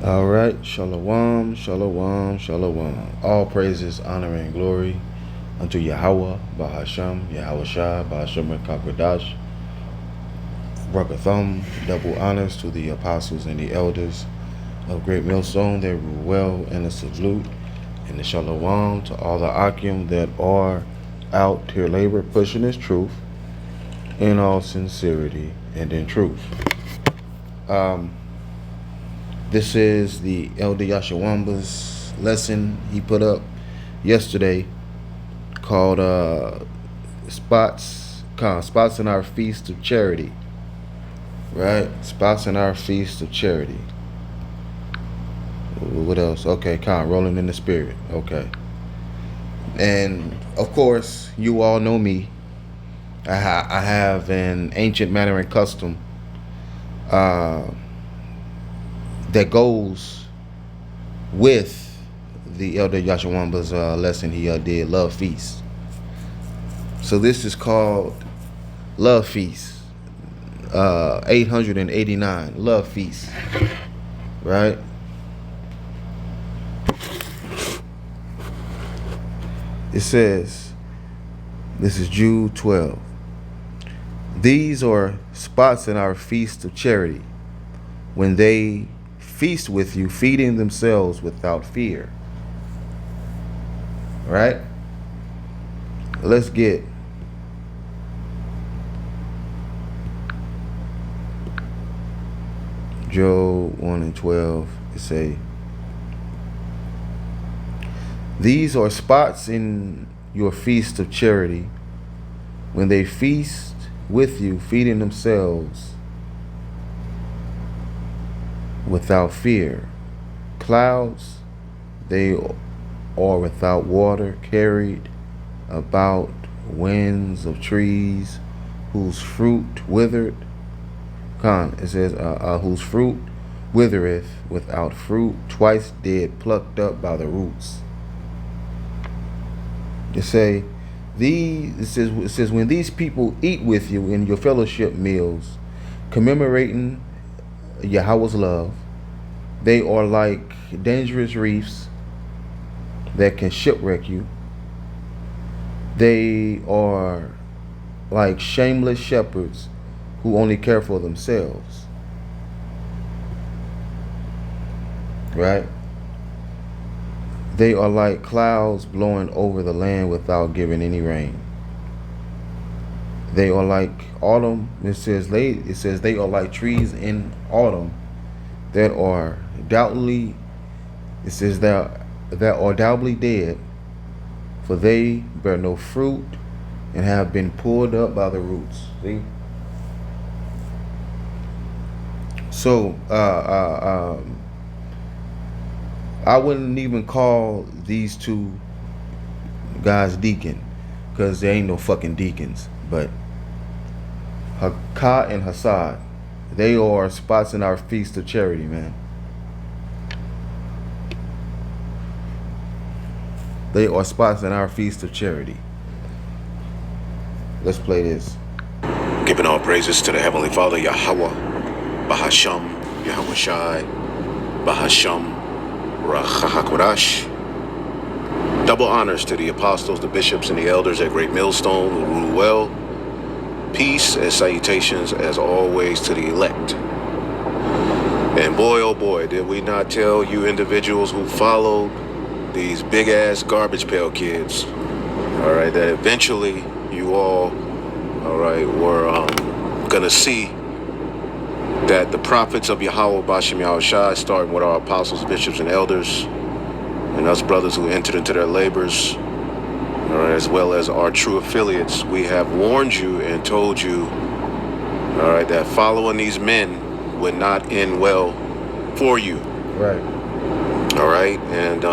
All right, shalom, shalom, shalom. All praises, honor, and glory unto Yahweh, Bahasham, Yahweh Shai, Bahasham Kakwadash, Brakathum. Double honors to the apostles and the elders of Great Millstone that rule well, and a salute and the shalom to all the Akim that are out here labor pushing this truth in all sincerity and in truth. This is the Elder Yashawamba's lesson he put up yesterday called spots in our feast of charity. Right? Spots in our feast of charity. What else? Okay, rolling in the spirit. Okay. And of course, you all know me. I have an ancient manner and custom that goes with the Elder Yashawamba's lesson he did, Love Feast. So this is called Love Feast, 889, Love Feast, right? It says, this is Jude 12. These are spots in our feast of charity, when they feast with you, feeding themselves without fear. Right? Let's get Job 1 and 12. It say, these are spots in your feast of charity, when they feast with you, feeding themselves without fear. Clouds, they are without water, carried about winds of trees, whose fruit withered. It says, whose fruit withereth without fruit, twice dead, plucked up by the roots. It says when these people eat with you in your fellowship meals, commemorating Yahweh's love, they are like dangerous reefs that can shipwreck you. They are like shameless shepherds who only care for themselves. Right? They are like clouds blowing over the land without giving any rain. They are like autumn. It says they are like trees in autumn that are doubtfully. It says that are doubly dead, for they bear no fruit and have been pulled up by the roots. See. So I wouldn't even call these two guys deacon, because there ain't no fucking deacons. But Hakah and Hassad, they are spots in our feast of charity, man. They are spots in our feast of charity. Let's play this. Giving all praises to the Heavenly Father, Yahweh, Bahasham, Yahweh Shai, Bahasham, Rachahakwadash. Double honors to the apostles, the bishops, and the elders at Great Millstone who rule well. Peace and salutations, as always, to the elect. And boy, oh boy, did we not tell you individuals who followed these big-ass garbage pail kids, all right, that eventually you all, all right, were gonna see that the prophets of Yahweh, Bashem Yahweh Shai, starting with our apostles, bishops, and elders, and us brothers who entered into their labors, all right, as well as our true affiliates, we have warned you and told you, all right, that following these men would not end well for you. Right. All right, and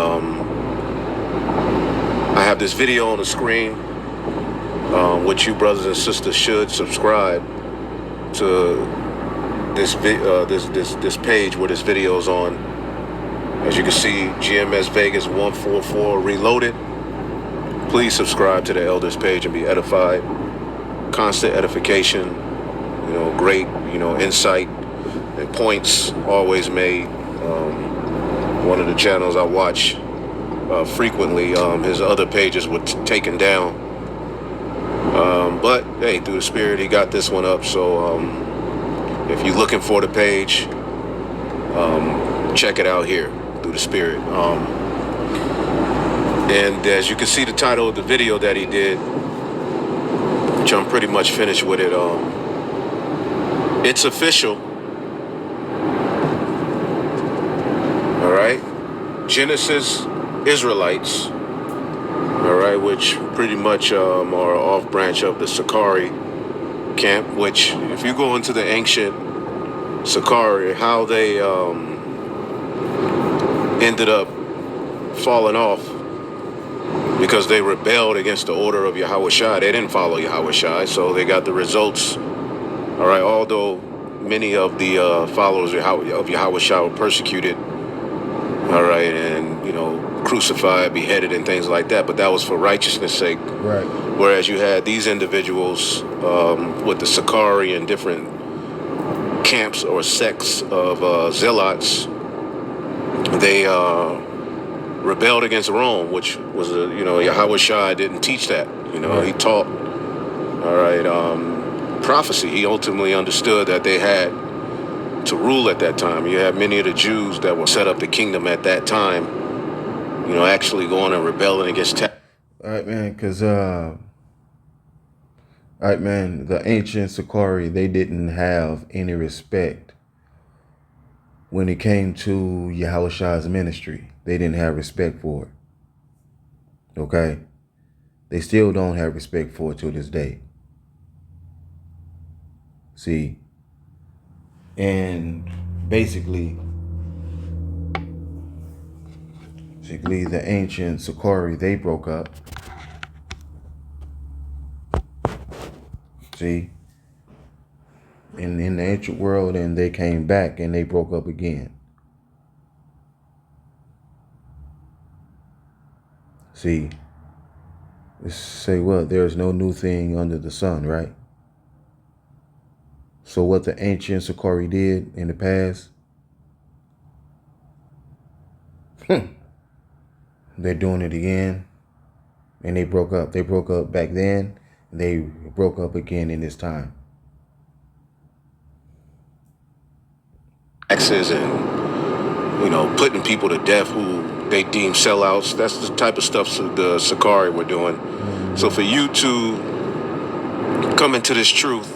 I have this video on the screen, which you brothers and sisters should subscribe to this page where this video is on. As you can see, GMS Vegas 144 Reloaded. Please subscribe to the elders page and be edified. Constant edification, great, insight and points always made. one of the channels I watch frequently. His other pages were taken down. But hey, through the Spirit, he got this one up. So if you're looking for the page, check it out here through the Spirit. And as you can see, the title of the video that he did, which I'm pretty much finished with it, it's official. All right, Genesis Israelites. All right, which pretty much are off branch of the Sakari camp. Which, if you go into the ancient Sakari, how they ended up falling off because they rebelled against the order of Yahweh Shai. They didn't follow Yahweh Shai, so they got the results. All right, although many of the followers of Yahweh Shai were persecuted, all right, and crucified, beheaded, and things like that, but that was for righteousness' sake. Right. Whereas you had these individuals with the Sakari and different camps or sects of zealots, they rebelled against Rome, which was Yahweh Shai didn't teach that. Right. He taught, all right, prophecy. He ultimately understood that they had to rule at that time. You have many of the Jews that will set up the kingdom at that time, actually going and rebelling against. All right, man, because the ancient Sakari, they didn't have any respect when it came to Yahweh Shai's ministry. They didn't have respect for it. Okay? They still don't have respect for it to this day. See? And basically, the ancient Sakari, they broke up. See? In the ancient world, and they came back and they broke up again. See? Say what? There's no new thing under the sun, right? So what the ancient Sakari did in the past, they're doing it again. And they broke up. They broke up back then. They broke up again in this time. Taxes and, putting people to death who they deem sellouts. That's the type of stuff the Sakari were doing. Mm-hmm. So for you to come into this truth,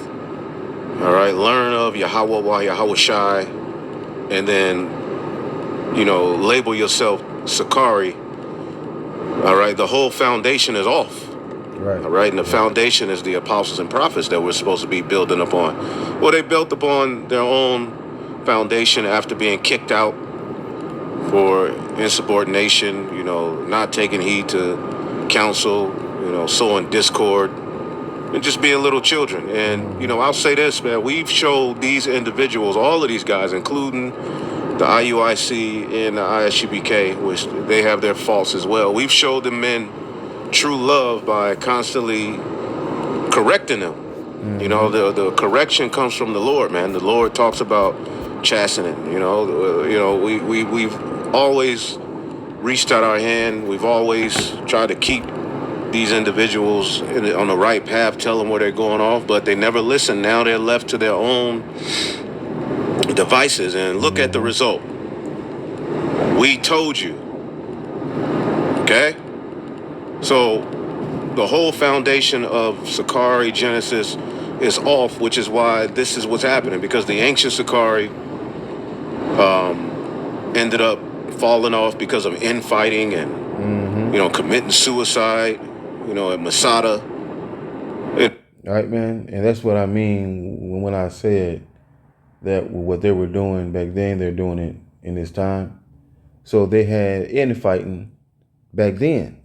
all right, learn of Yahweh Shai, and then, label yourself Sakari, all right, the whole foundation is off. Right. All right, and the foundation is the apostles and prophets that we're supposed to be building upon. Well, they built upon their own foundation after being kicked out for insubordination, not taking heed to counsel, sowing discord, and just being little children. And, I'll say this, man, we've showed these individuals, all of these guys, including the IUIC and the ISUBK, which they have their faults as well. We've showed the men true love by constantly correcting them. Mm-hmm. The correction comes from the Lord, man. The Lord talks about chastening. We've always reached out our hand. We've always tried to keep these individuals on the right path, tell them where they're going off, but they never listen. Now they're left to their own devices, and look at the result. We told you. Okay? So the whole foundation of Sakari Genesis is off, which is why this is what's happening, because the ancient Sakari ended up falling off because of infighting and committing suicide, at Masada. All right, man, and that's what I mean when I said that what they were doing back then, they're doing it in this time. So they had infighting back then,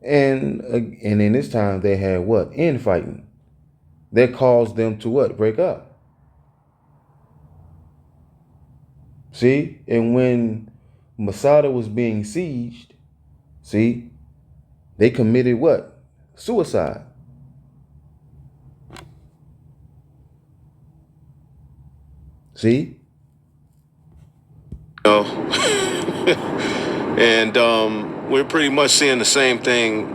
and in this time they had what? Infighting. That caused them to what? Break up. See, and when Masada was being sieged, see, they committed what? Suicide. See? And we're pretty much seeing the same thing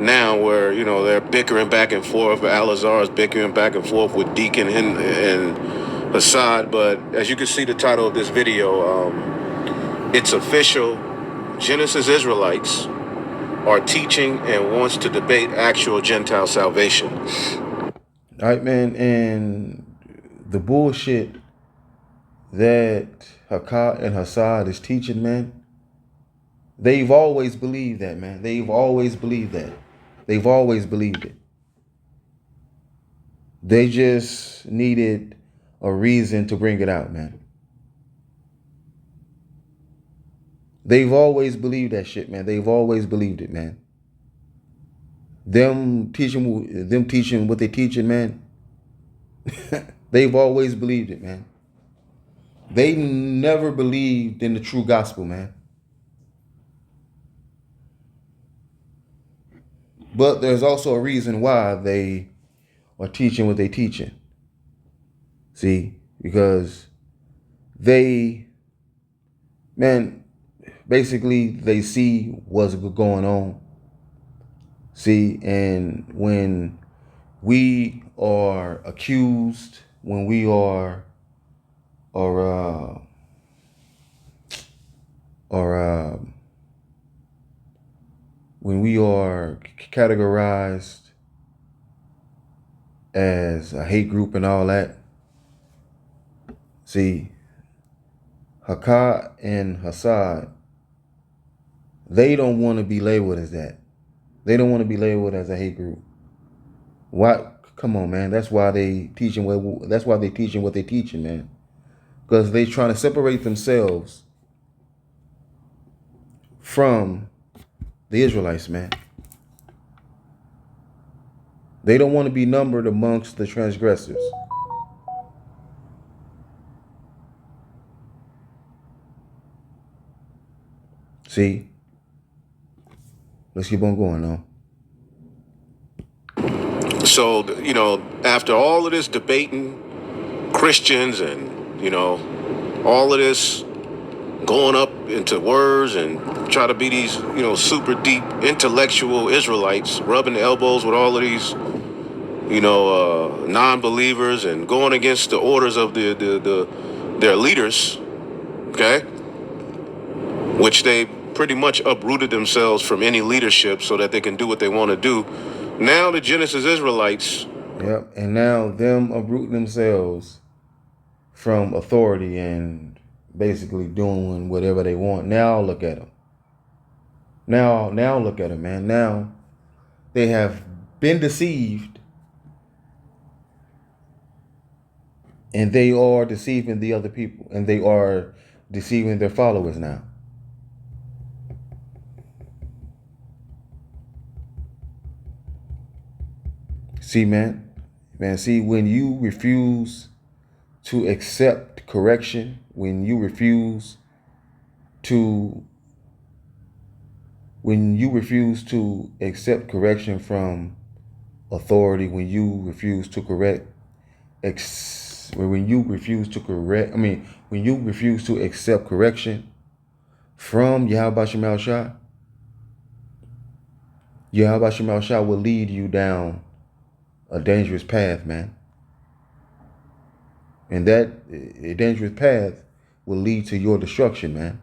now, where they're bickering back and forth. Al-Azhar is bickering back and forth with Deacon and Assad. But as you can see, the title of this video, it's official. Genesis Israelites are teaching and wants to debate actual Gentile salvation. All right, man, and the bullshit that Hakah and Hassad is teaching, man, they've always believed that, man. They've always believed that. They've always believed it. They just needed a reason to bring it out, man. They've always believed that shit, man. They've always believed it, man. Them teaching what they teaching, man. They've always believed it, man. They never believed in the true gospel, man. But there's also a reason why they are teaching what they teaching. See, because they, man, basically they see what's going on. See, and when we are accused, when we are when we are categorized as a hate group and all that, see, Hakah and Hassad, they don't want to be labeled as that. They don't want to be labeled as a hate group. Why? Come on, man. That's why they teaching what. That's why they teaching what they teaching, man. Because they trying to separate themselves from the Israelites, man. They don't want to be numbered amongst the transgressors. See? Let's keep on going now. So, after all of this debating, Christians and, all of this going up into words and try to be these, super deep intellectual Israelites, rubbing elbows with all of these, non-believers and going against the orders of their leaders, okay? Which they pretty much uprooted themselves from any leadership so that they can do what they want to do. Now the Genesis Israelites. Yep, and now them uprooting themselves from authority and basically doing whatever they want. Now look at them. Now look at them, man. Now they have been deceived, and they are deceiving the other people, and they are deceiving their followers now. See, man, see, when you refuse to accept correction, when you refuse to accept correction from authority, when you refuse to accept correction from Yahweh Shemel Shah, Yahweh Shemel Shah will lead you down a dangerous path, man. And that a dangerous path will lead to your destruction, man.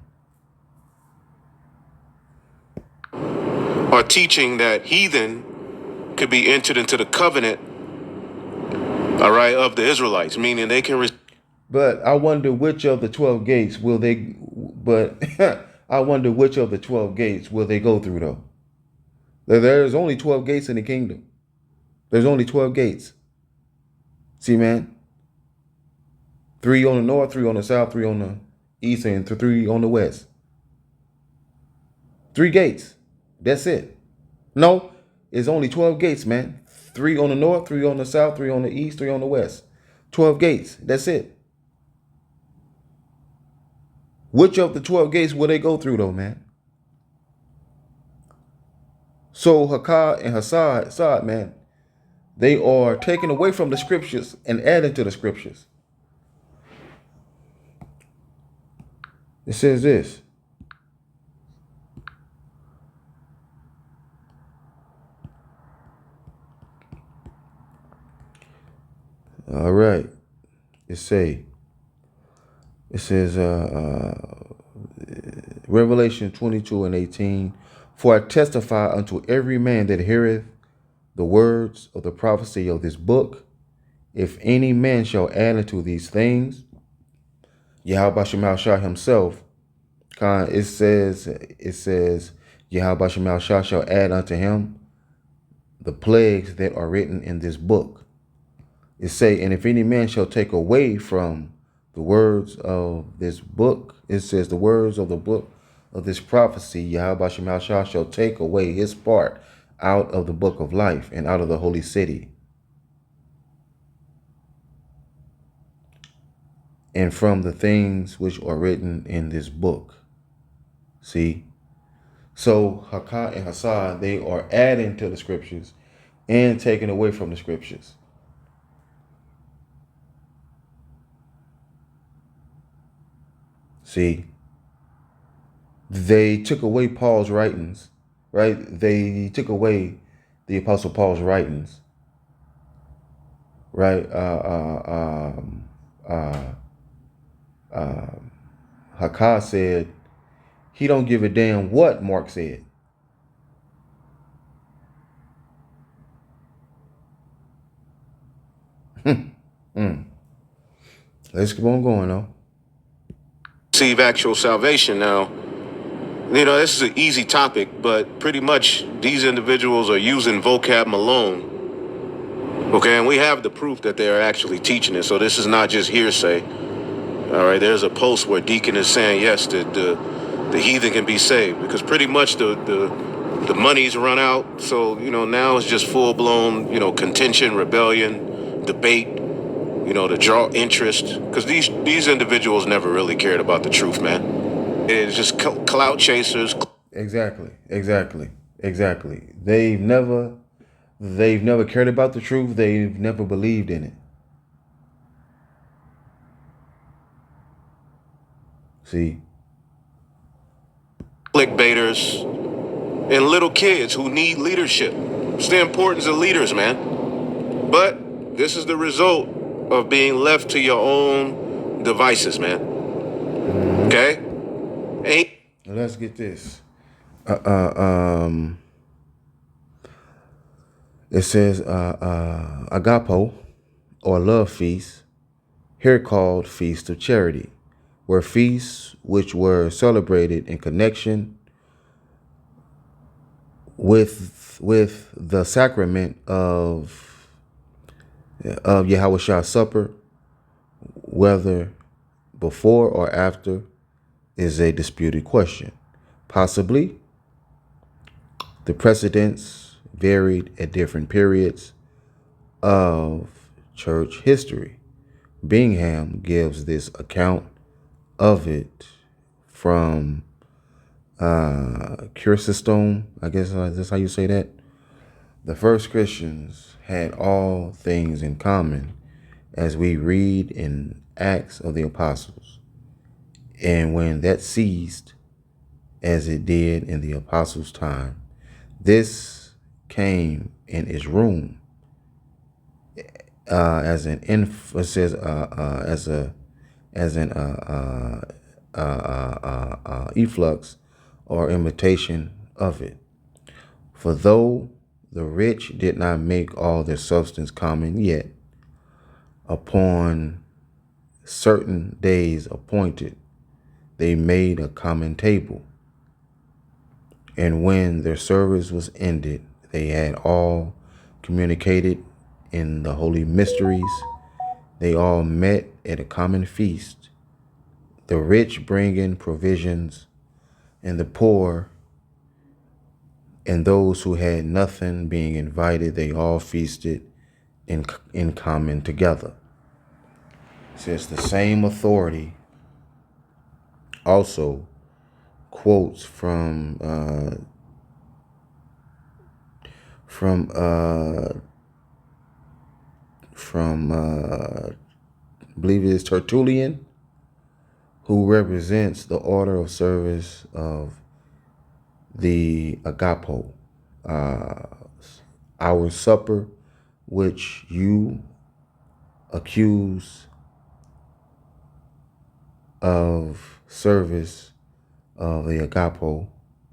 Are teaching that heathen could be entered into the covenant, all right, of the Israelites, meaning they can. But I wonder which of the 12 gates will they. But I wonder which of the 12 gates will they go through, though. There's only 12 gates in the kingdom. There's only 12 gates. See, man? 3 on the north, 3 on the south, 3 on the east, and 3 on the west. 3 gates. That's it. No, it's only 12 gates, man. 3 on the north, 3 on the south, 3 on the east, 3 on the west. 12 gates. That's it. Which of the 12 gates will they go through, though, man? So Hakah and Hassad, man, they are taking away from the scriptures and adding to the scriptures. It says this. say? It says, Revelation 22:18, for I testify unto every man that heareth the words of the prophecy of this book, if any man shall add unto these things, Yahweh Shah himself, it says, Yahweh Shah shall add unto him the plagues that are written in this book. It say, and if any man shall take away from the words of this book, it says the words of the book of this prophecy, Yahweh Shah shall take away his part out of the book of life and out of the holy city, and from the things which are written in this book. See? So Hakah and Hassad, they are adding to the scriptures and taking away from the scriptures. See? They took away Paul's writings, right? They took away the Apostle Paul's writings, right? Hakah said he don't give a damn what Mark said. Let's keep on going, though. Receive actual salvation. Now, this is an easy topic, but pretty much these individuals are using vocab Malone. Okay, and we have the proof that they are actually teaching it. So this is not just hearsay. All right, there's a post where Deacon is saying, yes, the heathen can be saved, because pretty much the money's run out. So, now it's just full-blown, contention, rebellion, debate, to draw interest. Because these individuals never really cared about the truth, man. It's just clout chasers. Exactly. They've never cared about the truth. They've never believed in it. See? Clickbaiters and little kids who need leadership. It's the importance of leaders, man. But this is the result of being left to your own devices, man. Okay? Let's get this. It says agapo, or love feast, here called Feast of Charity, were feasts which were celebrated in connection with the sacrament of Yahweh Shah's supper. Whether before or after is a disputed question. Possibly the precedents varied at different periods of church history. Bingham gives this account of it from Chrysostom, I guess that's how you say that. The first Christians had all things in common, as we read in Acts of the Apostles. And when that ceased, as it did in the apostles' time, this came in its room as an emphasis, as an efflux or imitation of it. For though the rich did not make all their substance common, yet upon certain days appointed, they made a common table. And when their service was ended, they had all communicated in the holy mysteries. They all met at a common feast, the rich bringing provisions, and the poor and those who had nothing being invited. They all feasted in common together. It says the same authority also quotes from I believe it is Tertullian, who represents the order of service of the agapo, our supper, which you accuse of service of the Agapo,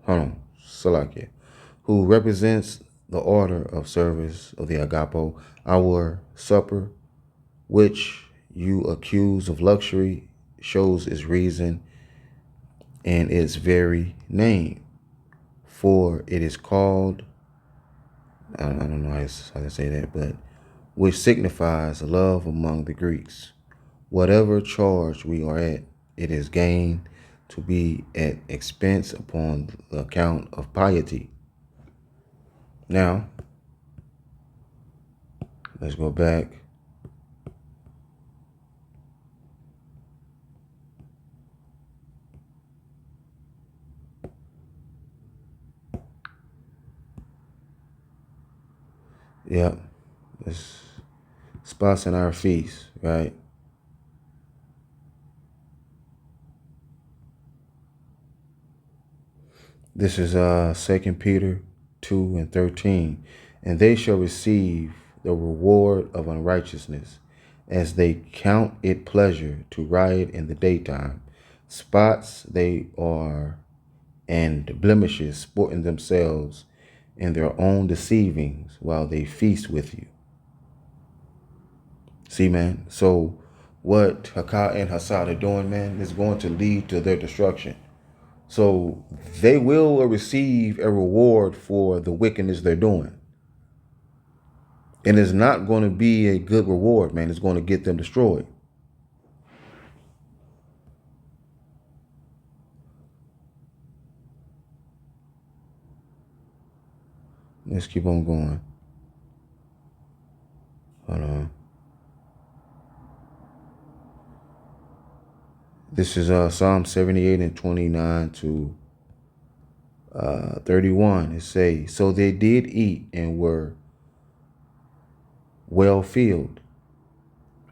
Salakia, who represents the order of service of the Agapo, our supper, which you accuse of luxury, shows its reason and its very name. For it is called, I don't know how to say that, but which signifies love among the Greeks. Whatever charge we are at, it is gain to be at expense upon the account of piety. Now, let's go back. Yep. It's spots in our feast, right? This is 2 Peter 2:13. And they shall receive the reward of unrighteousness, as they count it pleasure to riot in the daytime. Spots they are, and blemishes sporting themselves in their own deceivings while they feast with you. See, man? So what Hakah and Hassad are doing, man, is going to lead to their destruction. So they will receive a reward for the wickedness they're doing. And it's not going to be a good reward, man. It's going to get them destroyed. Let's keep on going. Hold on. This is Psalm 78 and 29 to 31. It say, so they did eat and were well filled,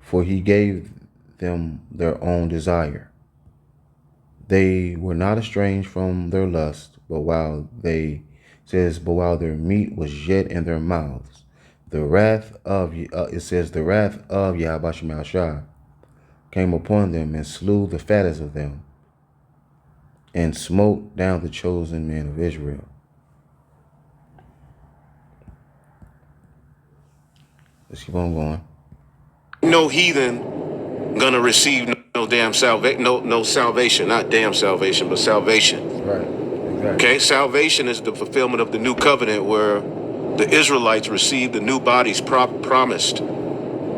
for he gave them their own desire. They were not estranged from their lust, but while their meat was yet in their mouths, the wrath of the wrath of Yahweh Shema Shah came upon them and slew the fattest of them, and smote down the chosen men of Israel. Let's keep on going. No heathen gonna receive no damn salvation, no salvation, not damn salvation, but salvation. Right. Exactly. Okay, salvation is the fulfillment of the new covenant where the Israelites received the new bodies promised,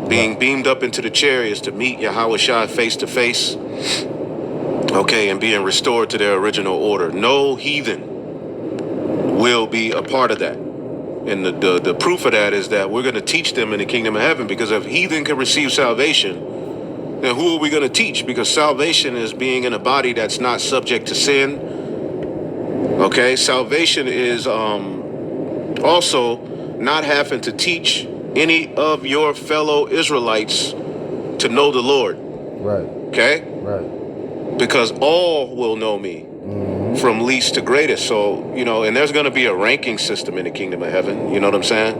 being beamed up into the chariots to meet Yahweh Shai face to face. Okay, and being restored to their original order. No heathen will be a part of that. And the proof of that is that we're going to teach them in the kingdom of heaven, because if heathen can receive salvation, then who are we going to teach? Because salvation is being in a body that's not subject to sin. Okay, salvation is also not having to teach any of your fellow Israelites to know the Lord. Right. Okay? Right. Because all will know me. From least to greatest. So, and there's going to be a ranking system in the kingdom of heaven. You know what I'm saying?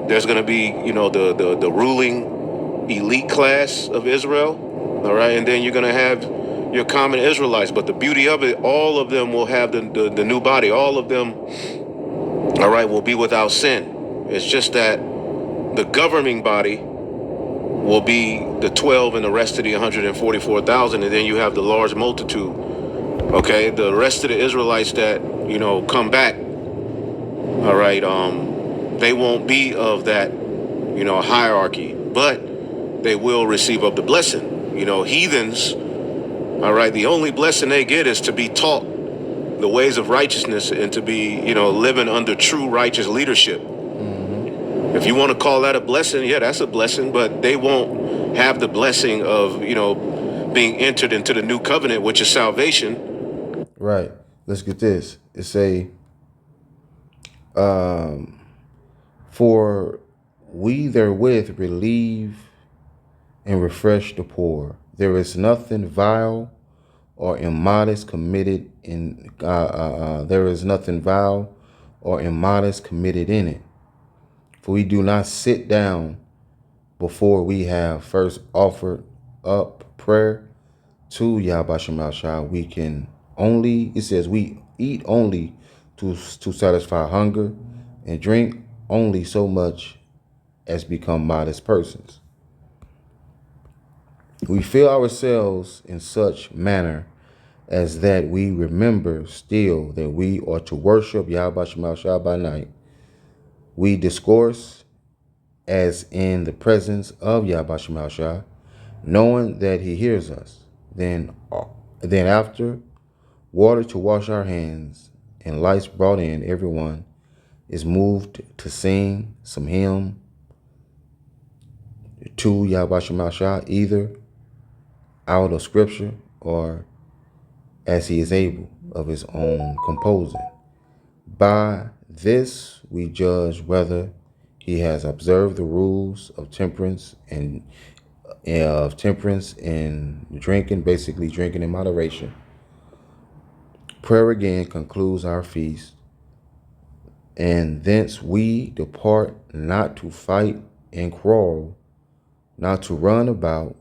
There's going to be, the ruling elite class of Israel. All right. And then you're going to have your common Israelites. But the beauty of it, all of them will have the new body. All of them, all right, will be without sin. It's just that the governing body will be the 12 and the rest of the 144,000. And then you have the large multitude. Okay, the rest of the Israelites that, come back, all right, they won't be of that, hierarchy, but they will receive of the blessing. Heathens, all right, the only blessing they get is to be taught the ways of righteousness and to be, living under true righteous leadership. If you want to call that a blessing, yeah, that's a blessing, but they won't have the blessing of, being entered into the new covenant, which is salvation. Right. Let's get this. It say, for we therewith relieve and refresh the poor. There is nothing vile or immodest committed in. There is nothing vile or immodest committed in it. For we do not sit down before we have first offered up prayer to Yahweh Shah, we can only, it says we eat only to satisfy hunger and drink only so much as become modest persons. We fill ourselves in such manner as that we remember still that we are to worship Yahweh Shah by night. We discourse as in the presence of Yahweh Shah, knowing that he hears us. Then after water to wash our hands and lights brought in, everyone is moved to sing some hymn to Yahweh Shah, either out of scripture or as he is able of his own composing. By this we judge whether he has observed the rules of temperance and drinking, basically drinking in moderation. Prayer again concludes our feast, and thence we depart, not to fight and quarrel, not to run about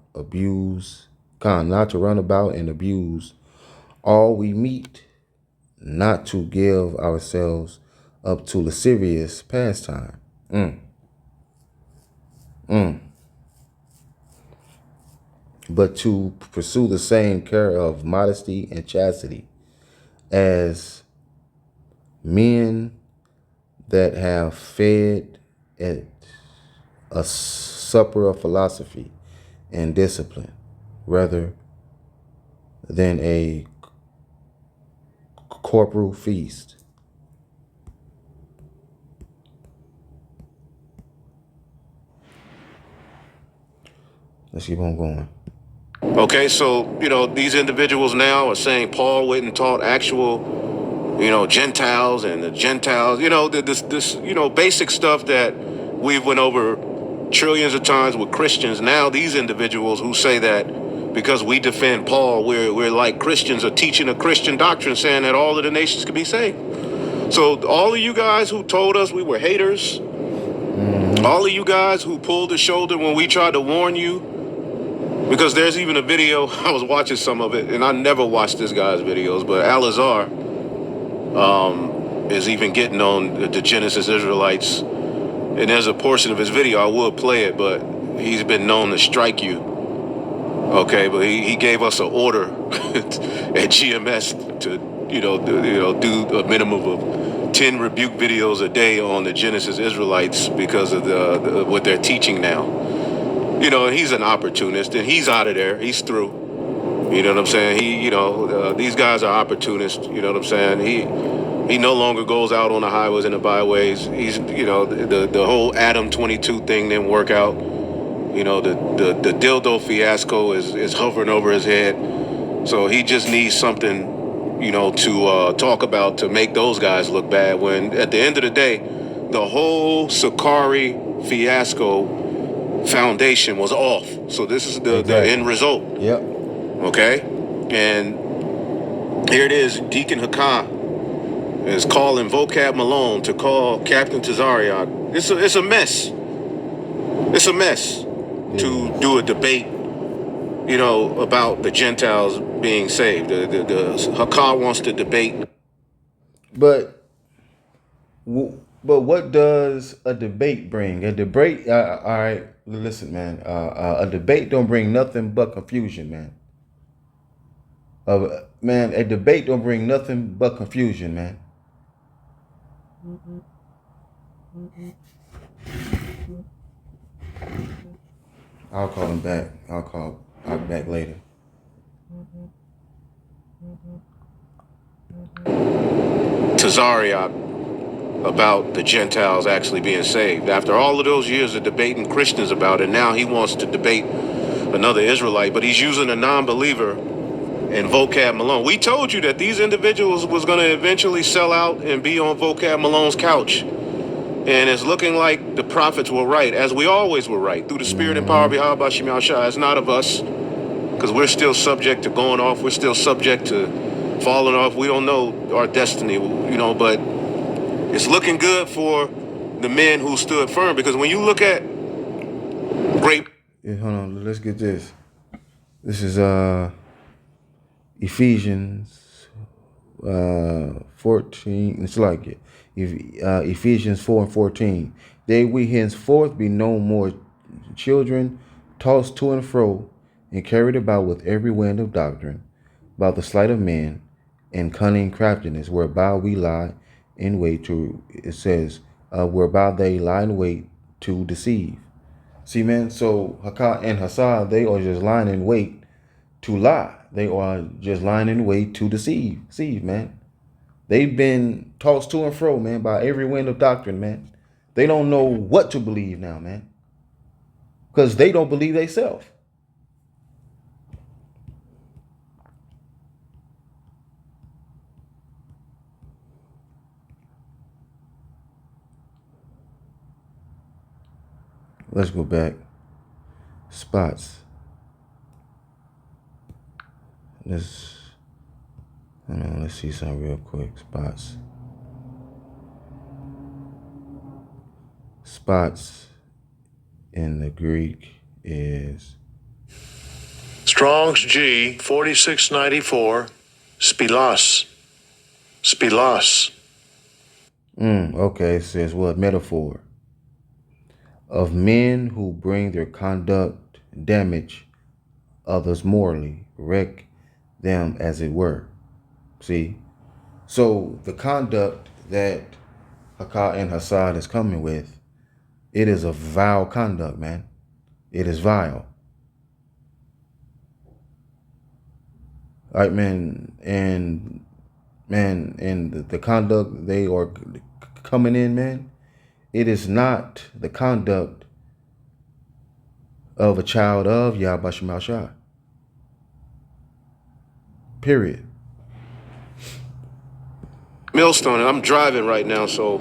and abuse all we meet, not to give ourselves up to lascivious pastime. But to pursue the same care of modesty and chastity as men that have fed at a supper of philosophy and discipline, rather than a corporal feast. Let's keep on going. Okay, so, these individuals now are saying Paul went and taught actual, Gentiles and the Gentiles, this basic stuff that we've went over trillions of times with Christians. Now these individuals who say that because we defend Paul, we're like Christians are teaching a Christian doctrine saying that all of the nations can be saved. So all of you guys who told us we were haters, all of you guys who pulled the shoulder when we tried to warn you, because there's even a video, I was watching some of it, and I never watched this guy's videos, but Al-Azhar is even getting on the Genesis Israelites, and there's a portion of his video, I will play it, but he's been known to strike you. Okay, but he gave us an order at GMS to, do a minimum of 10 rebuke videos a day on the Genesis Israelites because of what they're teaching now. And he's an opportunist, and he's out of there. He's through. You know what I'm saying? These guys are opportunists. You know what I'm saying? He no longer goes out on the highways and the byways. He's, the whole Adam 22 thing didn't work out. The dildo fiasco is hovering over his head. So he just needs something, to talk about to make those guys look bad. When at the end of the day, the whole Sakari fiasco foundation was off. So this is the end result. Yep. Okay? And here it is. Deacon Hakah is calling Vocab Malone to call Captain Tazariak. It's a mess. It's a mess to do a debate, about the Gentiles being saved. The Hakah wants to debate. But what does a debate bring? A debate, all right, listen, man. A debate don't bring nothing but confusion, man. A debate don't bring nothing but confusion, man. I'll call him back. I'll be back later. Tazariak about the Gentiles actually being saved. After all of those years of debating Christians about it, now he wants to debate another Israelite, but he's using a non-believer in Vocab Malone. We told you that these individuals was going to eventually sell out and be on Vocab Malone's couch. And it's looking like the prophets were right, as we always were right, through the spirit and power of Yahweh Shem Shah. It's not of us, because we're still subject to going off. We're still subject to falling off. We don't know our destiny, but it's looking good for the men who stood firm. Because when you look at great... Yeah, hold on. Let's get this. This is, Ephesians 14. It's like it. Ephesians 4:14. They we henceforth be no more children, tossed to and fro, and carried about with every wind of doctrine, by the sleight of men, and cunning craftiness, whereby we lie in wait to. It says, whereby they lie in wait to deceive. See, man. So Hakah and Hassad, they are just lying in wait to lie. They are just lying in wait to deceive. Deceive, man. They've been tossed to and fro, man, by every wind of doctrine, man. They don't know what to believe now, man, because they don't believe they self. Let's go back. Spots. Let's see something real quick. Spots in the Greek is Strong's G 4694. Spilos. okay. It says what? Metaphor of men who bring their conduct damage others morally, wreck them as it were. See, so the conduct that Hakah and Hassad is coming with, it is a vile conduct, man. It is vile. All right, man, and the conduct they are coming in, man, it is not the conduct of a child of Yahweh Shema Shai. Period. Millstone, and I'm driving right now, so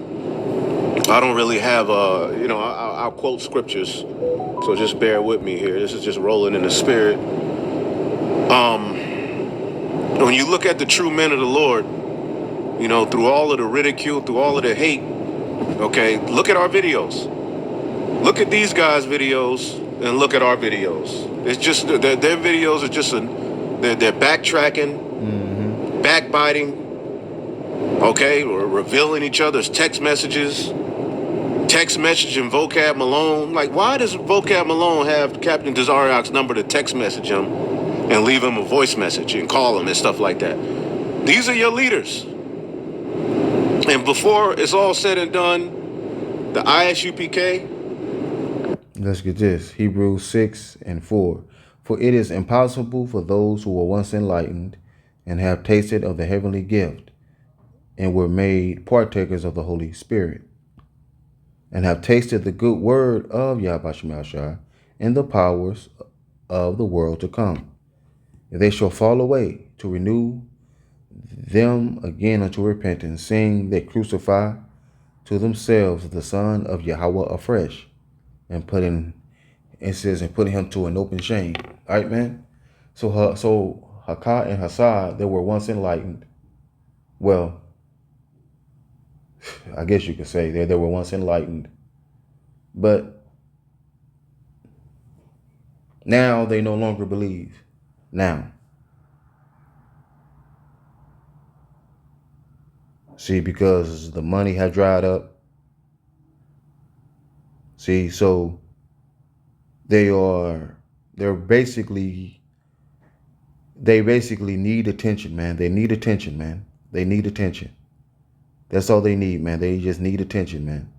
I don't really have, I'll quote scriptures, so just bear with me here. This is just rolling in the spirit. When you look at the true men of the Lord, through all of the ridicule, through all of the hate, okay, look at our videos. Look at these guys' videos and look at our videos. It's just, their videos are just, they're backtracking, backbiting, okay, or revealing each other's text messages, text messaging Vocab Malone. Like, why does Vocab Malone have Captain Desariak's number to text message him and leave him a voice message and call him and stuff like that? These are your leaders. And before it's all said and done, the ISUPK. Let's get this. Hebrews 6:4. For it is impossible for those who were once enlightened and have tasted of the heavenly gift and were made partakers of the Holy Spirit and have tasted the good word of Yahweh Shema Shai and the powers of the world to come. And they shall fall away to renew them again unto repentance, seeing they crucify to themselves the Son of Yahweh afresh, and putting him to an open shame. All right, man. So Hakah and Hassad, they were once enlightened. Well, I guess you could say they were once enlightened, but now they no longer believe. Now, see, because the money had dried up. See, so they basically need attention, man. They need attention, man. They need attention. That's all they need, man. They just need attention, man.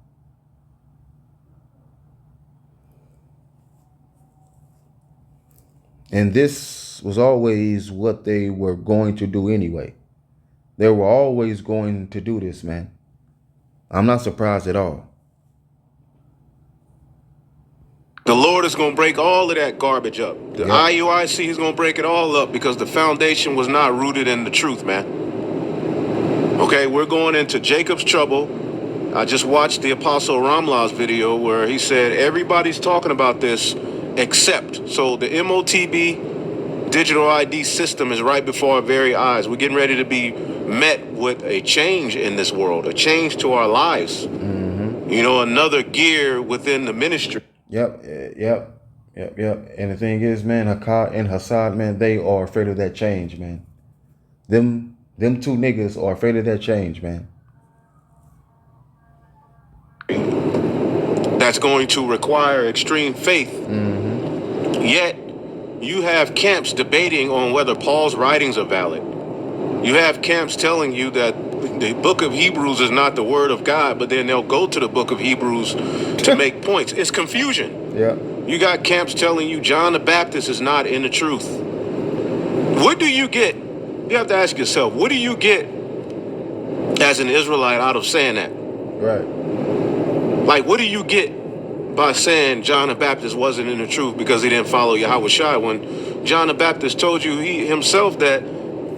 And this was always what they were going to do anyway. They were always going to do this, man. I'm not surprised at all. The Lord is going to break all of that garbage up. The IUIC is going to break it all up because the foundation was not rooted in the truth, man. Okay, we're going into Jacob's trouble. I just watched the Apostle Ramlah's video where he said everybody's talking about this except. So the MOTB digital ID system is right before our very eyes. We're getting ready to be met with a change in this world, a change to our lives. Another gear within the ministry. Yep. And the thing is, man, Hakah and Hassad, man, they are afraid of that change, man. Them two niggas are afraid of that change, man. That's going to require extreme faith. Yet, you have camps debating on whether Paul's writings are valid. You have camps telling you that the book of Hebrews is not the word of God, but then they'll go to the book of Hebrews to make points. It's confusion. Yeah. You got camps telling you John the Baptist is not in the truth. What do you get? You have to ask yourself, what do you get as an Israelite out of saying that? Right. Like, what do you get by saying John the Baptist wasn't in the truth because he didn't follow Yahweh Shai, when John the Baptist told you himself that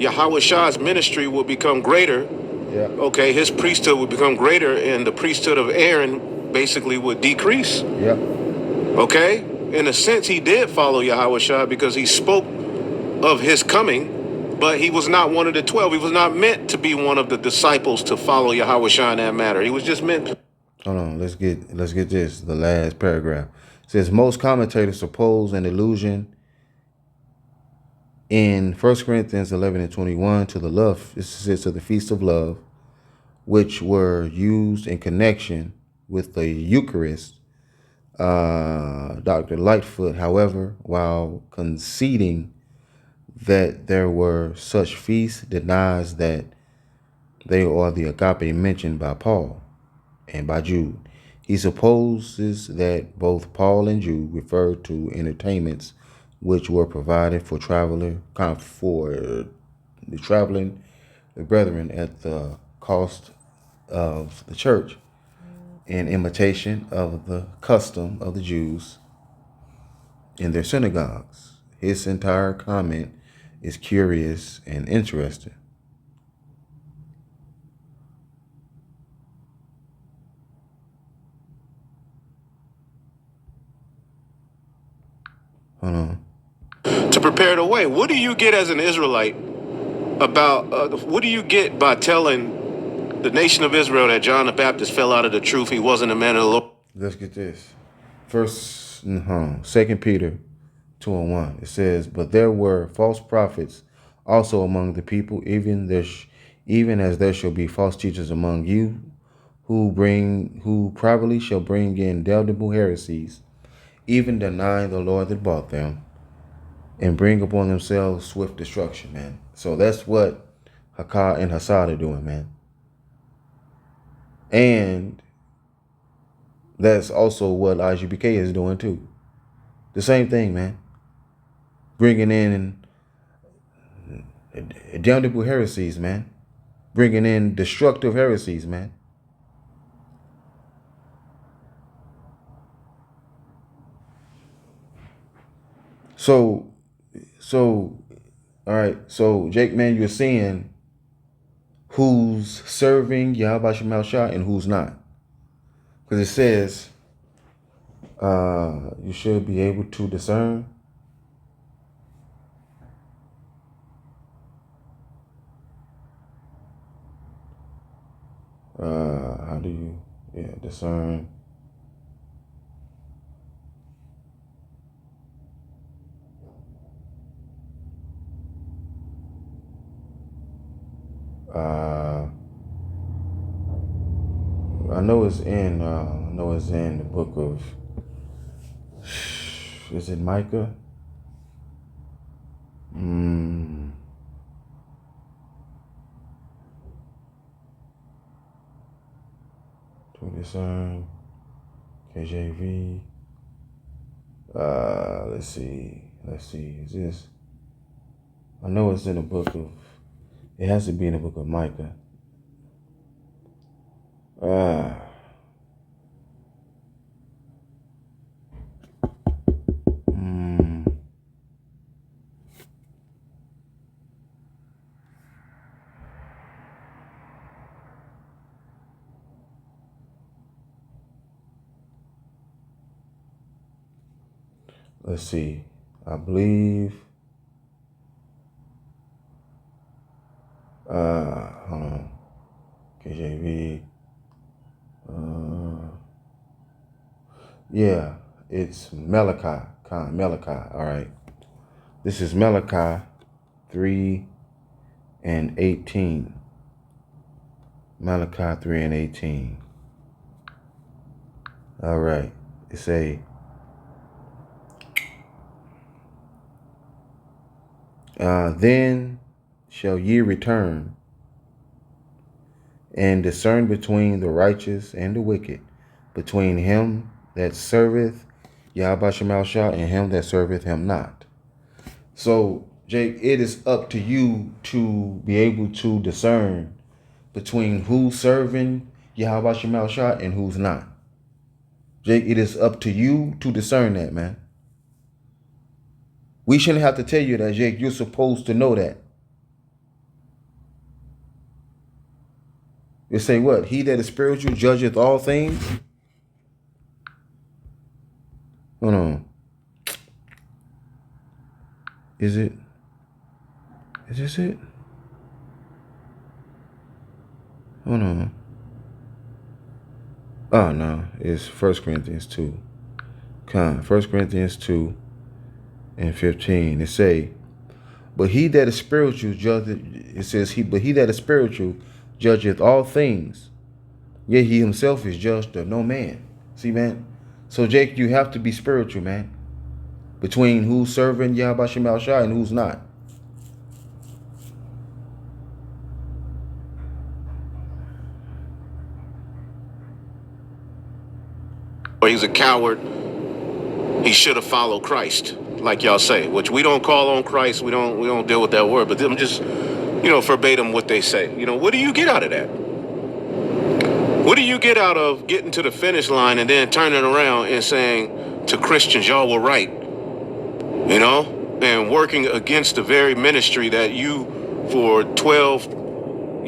Yahweh Shai's ministry will become greater? Yeah. Okay, his priesthood would become greater, and the priesthood of Aaron basically would decrease. Yeah. Okay? In a sense, he did follow Yahweh Shai because he spoke of his coming, but he was not one of the 12. He was not meant to be one of the disciples to follow Yahweh Shai in that matter. He was just meant. Hold on, let's get this. The last paragraph it says most commentators suppose an allusion in 1 Corinthians 11:21 to the love. This says to the feast of love, which were used in connection with the Eucharist. Dr. Lightfoot, however, while conceding that there were such feasts, denies that they are the agape mentioned by Paul and by Jude. He supposes that both Paul and Jude referred to entertainments which were provided for the traveling brethren at the cost of the church, in imitation of the custom of the Jews in their synagogues. His entire comment is curious and interesting. Hold on. To prepare the way. What do you get as an Israelite about, what do you get by telling the nation of Israel that John the Baptist fell out of the truth? He wasn't a man of the Lord. Let's get this. First, 2 Peter 2:1. It says, "But there were false prophets also among the people, even as there shall be false teachers among you, who privately shall bring in damnable heresies, even denying the Lord that bought them, and bring upon themselves swift destruction," man. So that's what Hakah and Hassad are doing, man. And that's also what IGBK is doing too. The same thing, man. Bringing in damnable heresies, man. Bringing in destructive heresies, man. So, all right. So, Jake, man, you're seeing who's serving Yahweh Shai and who's not. Because it says you should be able to discern. How do you discern? I know it's in the book of, is it Micah? To discern, KJV. Let's see. Is this? I know it's in the book of. It has to be in the book of Micah. Let's see. I believe. Hold on. KJV. Yeah, it's Malachi. All right. This is Malachi 3 and 18. Malachi 3 and 18. All right. It say, then shall ye return and discern between the righteous and the wicked, between him that serveth Yahweh Shemashah and him that serveth him not. So, Jake, it is up to you to be able to discern between who's serving Yahweh Shemashah and who's not. Jake, it is up to you to discern that, man. We shouldn't have to tell you that, Jake. You're supposed to know that. It say what? He that is spiritual judgeth all things. Hold on. Is this it? Hold on. Oh no, it's 1 Corinthians 2. 1 Corinthians 2 and 15. It say, but he that is spiritual judgeth, it says but he that is spiritual judgeth all things, yet he himself is judged of no man. See, man? So, Jake, you have to be spiritual, man. Between who's serving Yahweh Shemashah and who's not. Or he's a coward. He should have followed Christ, like y'all say, which we don't call on Christ. We don't deal with that word, but I'm just, verbatim what they say. What do you get out of that? What do you get out of getting to the finish line and then turning around and saying to Christians, y'all were right, and working against the very ministry that you for 12,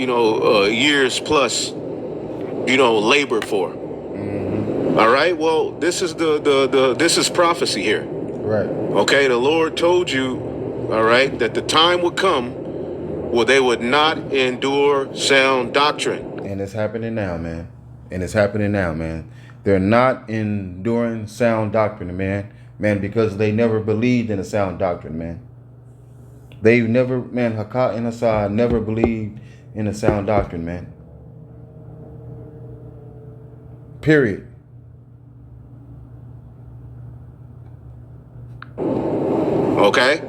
years plus, labored for? All right. Well, this is this is prophecy here. Right. Okay. The Lord told you, all right, that the time would come where they would not endure sound doctrine. And it's happening now, man. They're not enduring sound doctrine, man. Man, because they never believed in a sound doctrine, man. They've never, man, Hakat and Hassad never believed in a sound doctrine, man. Period. Okay?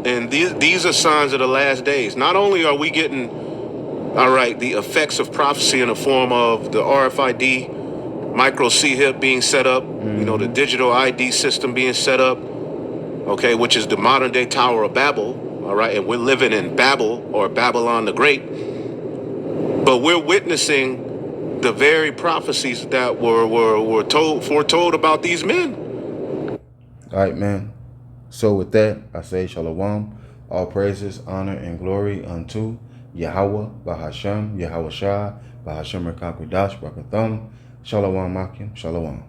And these are signs of the last days. Not only are we getting, all right, the effects of prophecy in the form of the RFID, micro C-HIP being set up, the digital ID system being set up, okay, which is the modern day Tower of Babel, all right, and we're living in Babel or Babylon the Great, but we're witnessing the very prophecies that were foretold about these men. All right, man. So with that, I say Shalom. All praises, honor, and glory unto Yahweh, Bahashem, Yahweh Shai, Bahashem Rekakwadash, Barakatham, Shalom Makim, Shalom.